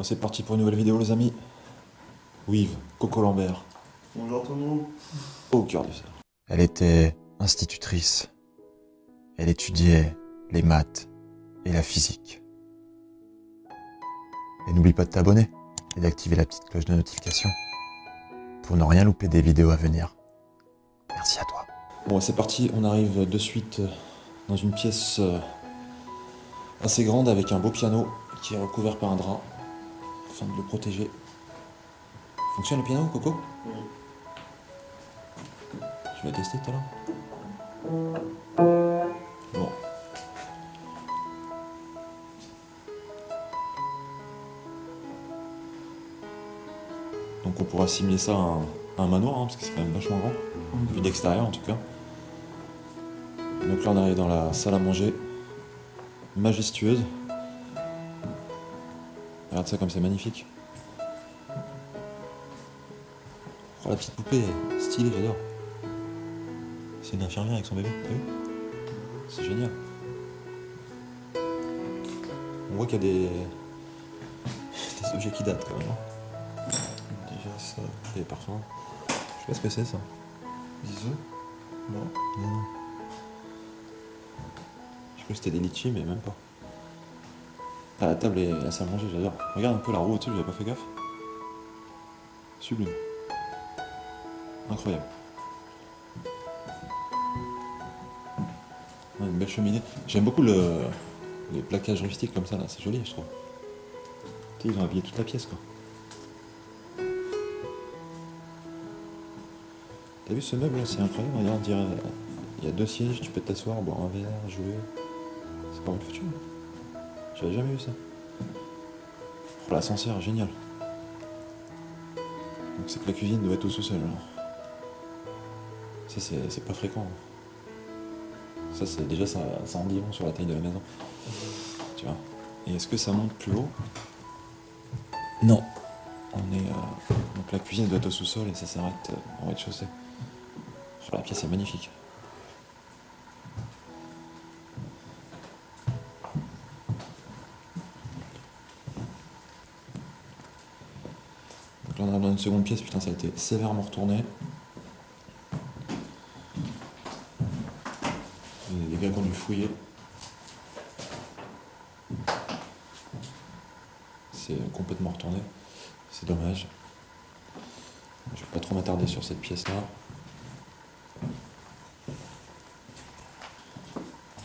Bon, c'est parti pour une nouvelle vidéo les amis. Wiv, Coco Lambert. Bonjour tout le monde. Au cœur du cerf. Elle était institutrice. Elle étudiait les maths et la physique. Et n'oublie pas de t'abonner et d'activer la petite cloche de notification pour ne rien louper des vidéos à venir. Merci à toi. Bon, c'est parti, on arrive de suite dans une pièce assez grande avec un beau piano qui est recouvert par un drap afin de le protéger. Fonctionne le piano, Coco? Oui. Je vais tester tout à l'heure. Bon. Donc on pourra assimiler ça à un manoir, hein, parce que c'est quand même vachement grand, vu d'extérieur en tout cas. Donc là on arrive dans la salle à manger, majestueuse. Regarde ça comme c'est magnifique. Oh, la petite poupée, stylée, j'adore. C'est une infirmière avec son bébé, t'as vu? C'est génial. On voit qu'il y a des objets qui datent quand même. Déjà ça, des parfums. Je sais pas ce que c'est ça. Des œufs? Non. Non. Je crois que c'était des litchis, mais même pas. Ah, la table et la salle à manger, j'adore. Regarde un peu la roue au-dessus, j'avais pas fait gaffe. Sublime. Incroyable. Ouais, une belle cheminée. J'aime beaucoup les plaquages rustiques comme ça, là. C'est joli, je trouve. Tu sais, ils ont habillé toute la pièce, quoi. T'as vu ce meuble là? C'est incroyable. Regarde, on dirait, il y a deux sièges, tu peux t'asseoir, boire un verre, jouer. C'est pas mal foutu. J'avais jamais vu ça. Oh, l'ascenseur, génial. Donc c'est que la cuisine doit être au sous-sol. Ça, c'est pas fréquent. Ça, c'est déjà, ça en dit long sur la taille de la maison. Tu vois. Et est-ce que ça monte plus haut? Non. On est. Donc la cuisine doit être au sous-sol et ça s'arrête au rez-de-chaussée. Oh, la pièce est magnifique. Donc là, on arrive dans une seconde pièce. Putain, ça a été sévèrement retourné. Les gars qui ont dû fouiller. C'est complètement retourné. C'est dommage. Je vais pas trop m'attarder sur cette pièce-là.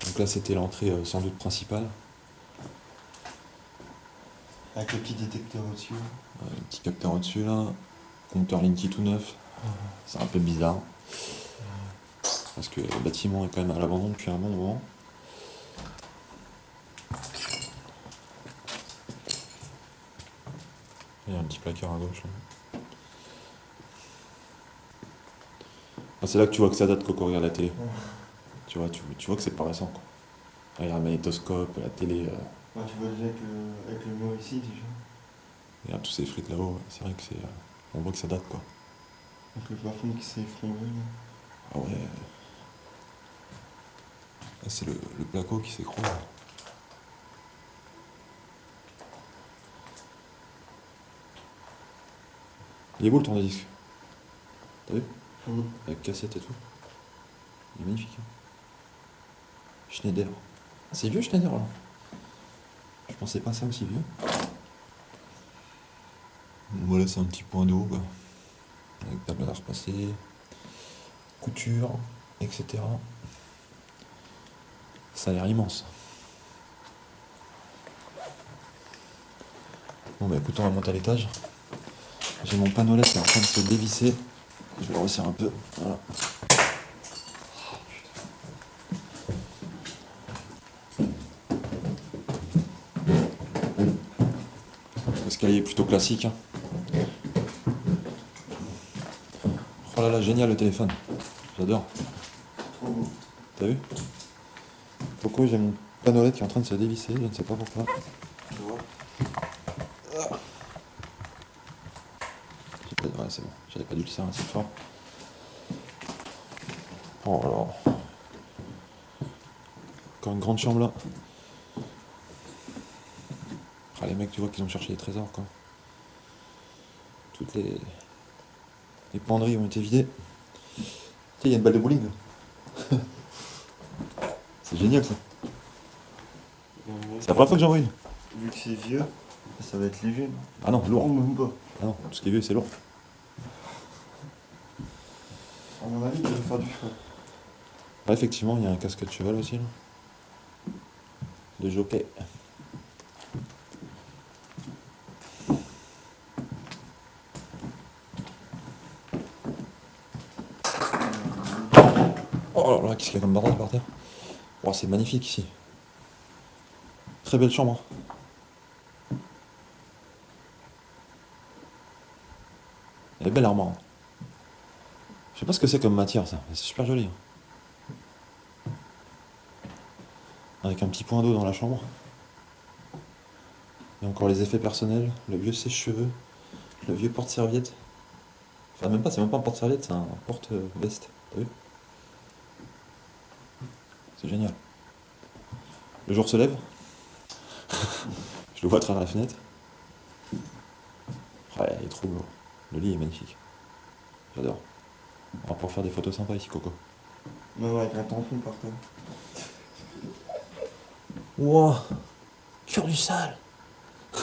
Donc là, c'était l'entrée sans doute principale. Avec le petit détecteur au-dessus. Un petit capteur au-dessus là. Compteur Linky tout neuf. C'est un peu bizarre. Parce que le bâtiment est quand même à l'abandon depuis un bon moment. Il y a un petit placard à gauche. Là. Ah, c'est là que tu vois que ça date, Coco, regarde la télé. Tu vois que c'est pas récent, quoi. Regarde le magnétoscope, la télé. Ouais, tu vois déjà avec le mur ici déjà. Regarde tous ces frites là-haut. C'est vrai que c'est. On voit que ça date, quoi. Avec le plafond qui s'est effondré. Là. Ah ouais. Là, c'est le placo qui s'écroule. Il est beau le tourne-disque. T'as vu? Avec cassette et tout. Il est magnifique. Hein. Schneider. C'est vieux Schneider là. Je pensais pas ça aussi vieux. Voilà, c'est un petit point d'eau quoi. Avec table à repasser, couture, etc. Ça a l'air immense. Bon bah écoute, on va monter à l'étage. J'ai mon panneau qui est en train de se dévisser. Je le resserre un peu. Voilà. L'escalier est plutôt classique. Hein. Oh là là, génial le téléphone. J'adore. Trop beau. T'as vu? Pourquoi j'ai mon panneau qui est en train de se dévisser, je ne sais pas pourquoi. Tu vois? Ouais, c'est bon, j'avais pas dû le serrer assez fort. Oh alors. Encore une grande chambre là. Ah, Les mecs, tu vois qu'ils ont cherché les trésors, quoi. Toutes les penderies ont été vidées. Tiens, il y a une balle de bowling, là. C'est génial, ça. C'est la première fois que j'en vois une. Vu que c'est vieux, ça va être léger. Ah non, lourd. Non, même pas. Ah non, tout ce qui est vieux, c'est lourd. À mon avis, il va faire du feu. Ouais, effectivement, il y a un casque de cheval aussi, là. De jockey. Oh là là, qu'est-ce qu'il y a comme bordel par terre? Oh, c'est magnifique ici. Très belle chambre. Elle est belle armoire. Je sais pas ce que c'est comme matière, ça. C'est super joli. Avec un petit point d'eau dans la chambre. Et encore les effets personnels. Le vieux sèche-cheveux. Le vieux porte-serviette. Enfin, même pas, c'est même pas un porte-serviette, c'est un porte-veste. T'as vu? C'est génial. Le jour se lève. Je le vois à travers la fenêtre. Ouais, il est trop beau. Le lit est magnifique. J'adore. On va pouvoir faire des photos sympas ici, Coco. Non, avec un tampon par terre. Wow, cœur du sale. Ils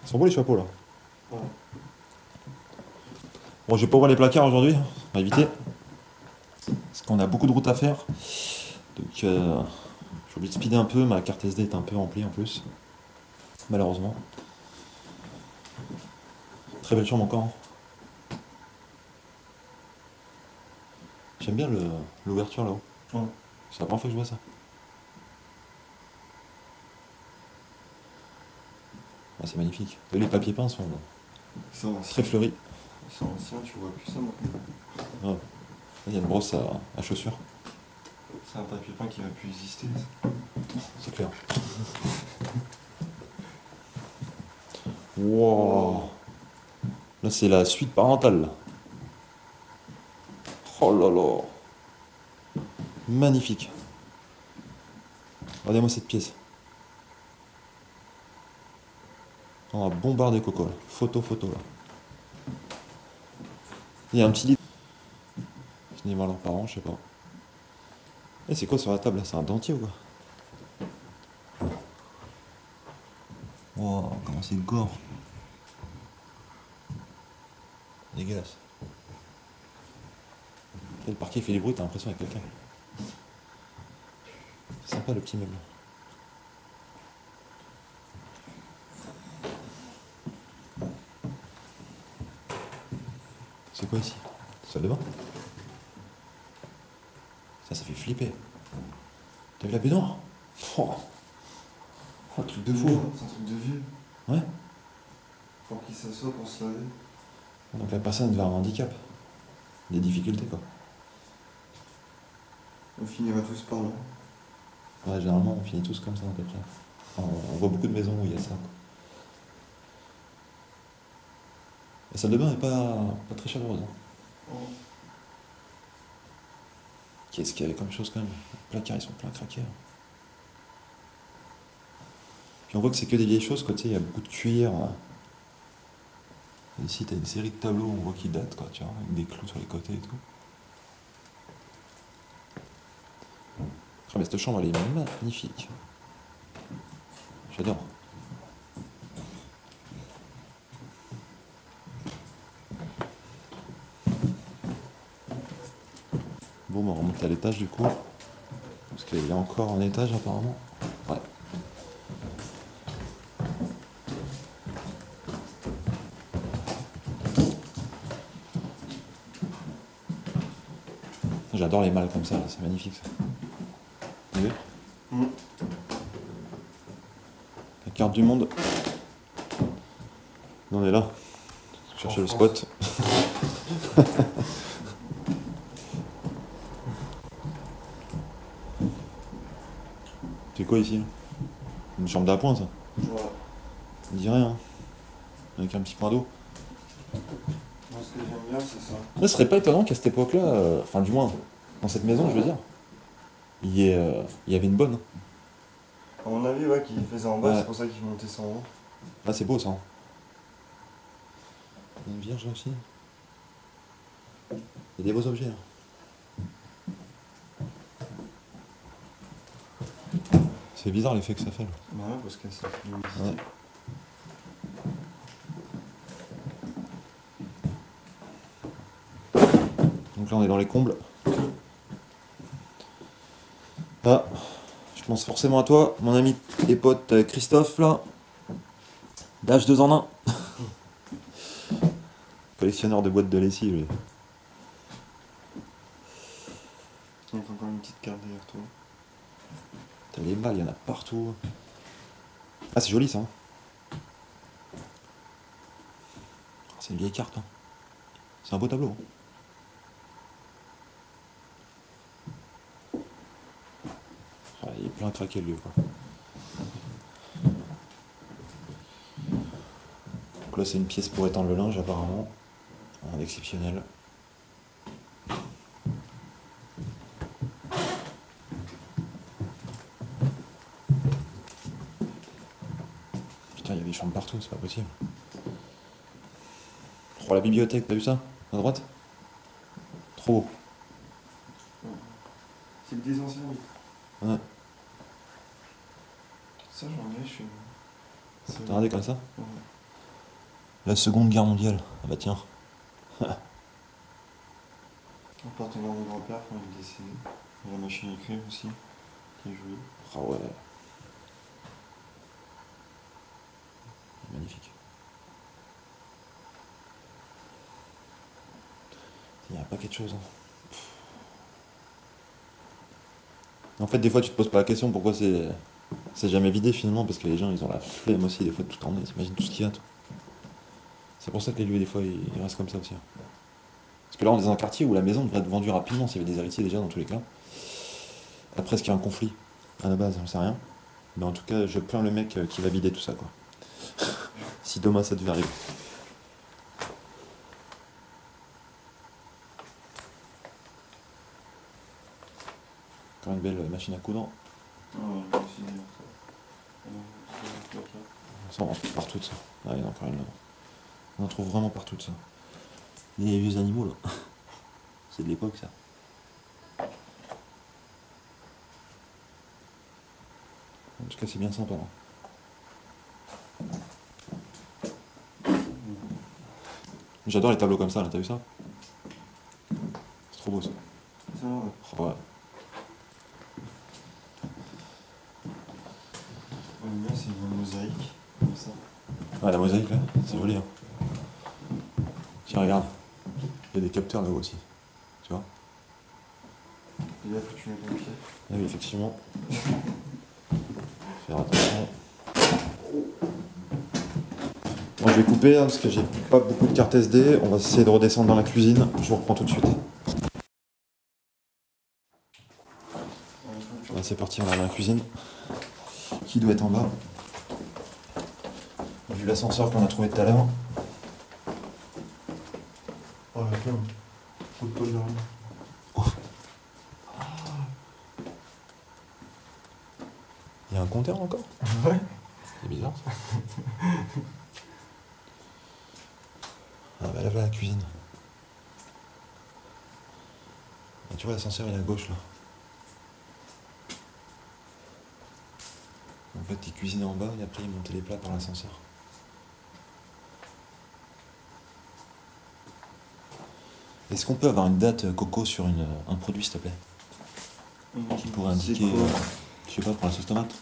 sont beaux les chapeaux là. Ouais. Bon, je vais pas ouvrir les placards aujourd'hui, on va éviter. Parce qu'on a beaucoup de routes à faire. Donc j'ai oublié de speeder un peu, ma carte SD est un peu remplie en plus. Malheureusement. Très belle chambre encore. J'aime bien l'ouverture là-haut. Ouais. C'est la première fois que je vois ça. Ah, c'est magnifique. Et les papiers peints sont Ils sont très fleuris. Ils sont anciens, tu vois plus ça maintenant. Ouais. Là, il y a une brosse à chaussures. C'est un papier peint qui va plus exister. C'est clair. Wow. Là, c'est la suite parentale. Là. Oh là là. Magnifique. Regardez-moi cette pièce. On va bombarder Coco là. Photo, là. Il y a un petit lit. Venez voir leurs parents, je sais pas. Et c'est quoi sur la table là? C'est un dentier ou quoi? Wow, comment c'est gore. Dégueulasse. Et le parquet fait du bruit, t'as l'impression qu'il y a quelqu'un. C'est sympa le petit meuble. C'est quoi ici? Salle de bain? Ça fait flipper. T'as vu la baignoire? Oh, un truc de fou. C'est un truc de vieux. Ouais. Faut qu'il s'assoie pour se laver. Donc la personne va avoir un handicap. Des difficultés quoi. On finira tous par là. Ouais, généralement on finit tous comme ça à peu près. Enfin, on voit beaucoup de maisons où il y a ça. Quoi. La salle de bain est pas très chaleureuse. Hein. Oh. Qu'est-ce qu'il y avait comme chose quand même? Les placards ils sont pleins à craquer. Hein. Puis on voit que c'est que des vieilles choses, quoi, tu sais, il y a beaucoup de cuir. Et ici t'as une série de tableaux, on voit qu'ils datent, quoi, tu vois, avec des clous sur les côtés et tout. Ah mais cette chambre elle est magnifique. J'adore. Bon, on remonte à l'étage du coup. Parce qu'il y a encore un étage apparemment. Ouais. J'adore les malles comme ça, c'est magnifique ça. Vous avez vu? La carte du monde. On est là. Chercher le spot. C'est quoi ici? Une chambre d'appoint ça? Voilà. On dit rien. Hein. Avec un petit point d'eau. Moi, ce que j'aime bien, c'est ça. Ce serait pas étonnant qu'à cette époque-là, enfin du moins dans cette maison je veux dire, il y avait une bonne. À mon avis, ouais, qu'il faisait en bas, Ouais. c'est pour ça qu'il montait ça en haut. Ah, c'est beau ça. Il y a une vierge là aussi. Il y a des beaux objets là. C'est bizarre l'effet que ça fait là. Bah ouais, parce que ça fait une Ouais. visite. Donc là on est dans les combles. Ah, je pense forcément à toi, mon ami et pote Christophe là. D'âge 2 en 1. Collectionneur de boîtes de lessive. lui. Donc encore une petite carte derrière toi. T'as les balles, il y en a partout. Ah, c'est joli ça. Hein. C'est une vieille carte. Hein. C'est un beau tableau. Hein. Ouais, il est plein à craquer le lieu quoi. Donc là c'est une pièce pour étendre le linge apparemment. Un exceptionnel. Putain, il y a des chambres partout, c'est pas possible. Oh, la bibliothèque, t'as vu ça? À droite? Trop beau. C'est le des anciens livres. Ouais. Ça, j'en ai chez moi. T'as regardé comme ça? Ouais. La Seconde Guerre mondiale. Ah bah tiens. On part de mon grand-père quand il est décédé. Il y a la machine à écrire aussi, qui est jolie. Ah ouais. Magnifique. Il y a un paquet de choses. Hein. En fait, des fois, tu te poses pas la question pourquoi c'est jamais vidé finalement, parce que les gens ils ont la flemme aussi des fois de tout emmener. T'imagines tout ce qu'il y a. Toi. C'est pour ça que les lieux des fois ils restent comme ça aussi. Hein. Parce que là on est dans un quartier où la maison devrait être vendue rapidement s'il y avait des héritiers déjà dans tous les cas. Après, est-ce qu'il y a un conflit à la base, j'en sais rien. Mais en tout cas, je plains le mec qui va vider tout ça quoi. Si demain ça devait arriver. Encore une belle machine à coudre. Ouais, aussi derrière toi. Ça, on en trouve partout de ça. Ah, il y en a encore une là. On en trouve vraiment partout de ça. Les vieux animaux là. C'est de l'époque ça. En tout cas, c'est bien sympa. Hein. J'adore les tableaux comme ça là, t'as vu ça? C'est trop beau ça. Ça, ouais. Oh, ouais. Le mien, c'est une mosaïque. Comme ça. Ouais, la mosaïque là, c'est joli. Hein. Tiens, regarde. Il y a des capteurs là-haut aussi. Tu vois? Et là, faut que tu mettes ton pied. Ah oui, effectivement. Faire attention. Bon, je vais couper hein, parce que j'ai pas beaucoup de cartes SD. On va essayer de redescendre dans la cuisine. Je vous reprends tout de suite. Là, c'est parti, on est dans la cuisine. Qui doit être en bas? Vu l'ascenseur qu'on a trouvé tout à l'heure. Oh la flamme. Faut de Paul derrière. Il y a un compteur encore? Ouais. C'est bizarre ça. Ah bah là voilà la cuisine. Ah, tu vois l'ascenseur il est à gauche là. En fait il cuisinait en bas et après il montait les plats par l'ascenseur. Est-ce qu'on peut avoir une date coco sur un produit s'il te plaît? Qui pourrait indiquer, je sais pas, pour la sauce tomate?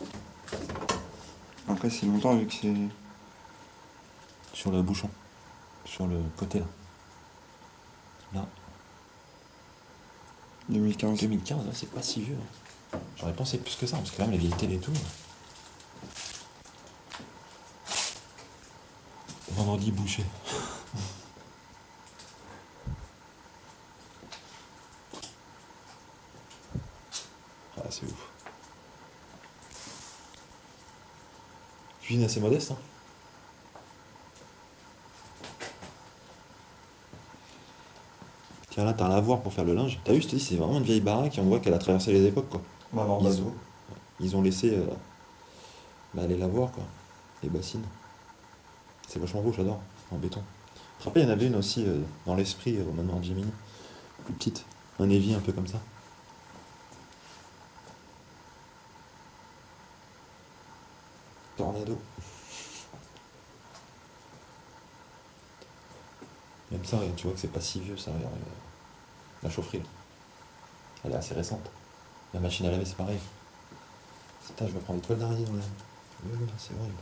Après, c'est longtemps vu que c'est. Sur le bouchon. Sur le côté là. Là. 2015. 2015, là, c'est pas si vieux. Hein. J'aurais pensé plus que ça, parce que quand même les vieilles télé et tout. Vendredi bouché. Ah, c'est ouf. Cuisine assez modeste, hein. Tiens, là, t'as un lavoir pour faire le linge. T'as vu, je te dis, c'est vraiment une vieille baraque et on voit qu'elle a traversé les époques, quoi. Bah, non, Ils ont laissé Bah allez la voir quoi, les bassines. C'est vachement beau, j'adore, en béton. Je te rappelle, il y en avait une aussi dans l'esprit au manoir Gemini, plus petite, un évier un peu comme ça. Tornado. Même ça, tu vois que c'est pas si vieux ça, regarde, la chaufferie. Là. Elle est assez récente. La machine à laver, c'est pareil. Putain, je vais prendre une toile d'araignée dans la... C'est horrible.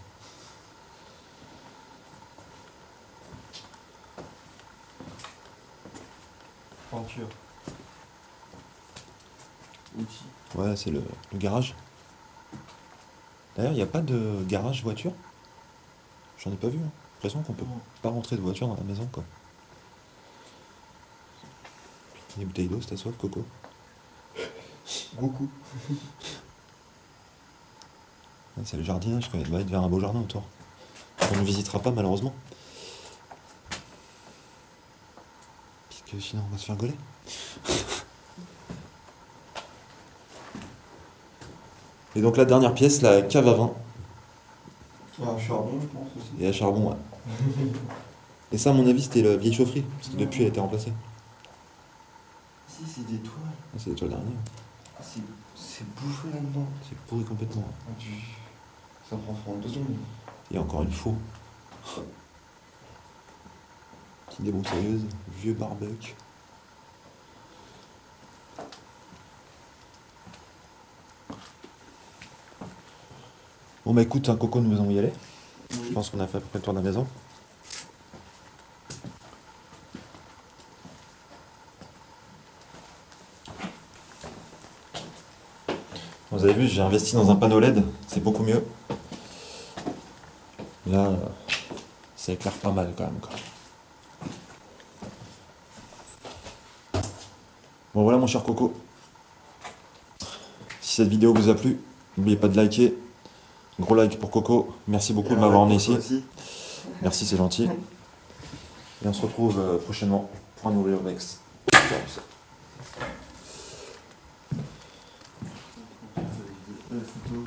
Peinture. Outils. Ouais, c'est le garage. D'ailleurs, il n'y a pas de garage voiture. J'en ai pas vu. Hein. J'ai l'impression qu'on peut pas rentrer de voiture dans la maison, quoi. Des bouteilles d'eau, si t'as soif, Coco. Beaucoup. Ouais, c'est le jardinage, quoi. Il va être vers un beau jardin autour. On ne visitera pas, malheureusement. Puisque sinon, on va se faire gauler. Et donc, la dernière pièce, la cave à vin. Ah, charbon, je pense aussi. Et à charbon, ouais. Et ça, à mon avis, c'était la vieille chaufferie. Parce que depuis, elle a été remplacée. Si, c'est des toiles. Ah, c'est des toiles d'araignée. Ah, c'est bouffé là-dedans. C'est pourri complètement. Ah, ça prend 2 secondes. Il y a encore une faux. Petite débroussailleuse, vieux barbecue. Bon bah écoute, un Coco, nous allons y aller. Oui. Je pense qu'on a fait à peu près le tour de la maison. Vous avez vu, j'ai investi dans un panneau LED, c'est beaucoup mieux. Là, ça éclaire pas mal quand même. Quoi. Bon voilà mon cher Coco. Si cette vidéo vous a plu, n'oubliez pas de liker. Gros like pour Coco. Merci beaucoup de m'avoir emmené ici. Merci, c'est gentil. Et on se retrouve prochainement pour un nouvel urbex. La photo,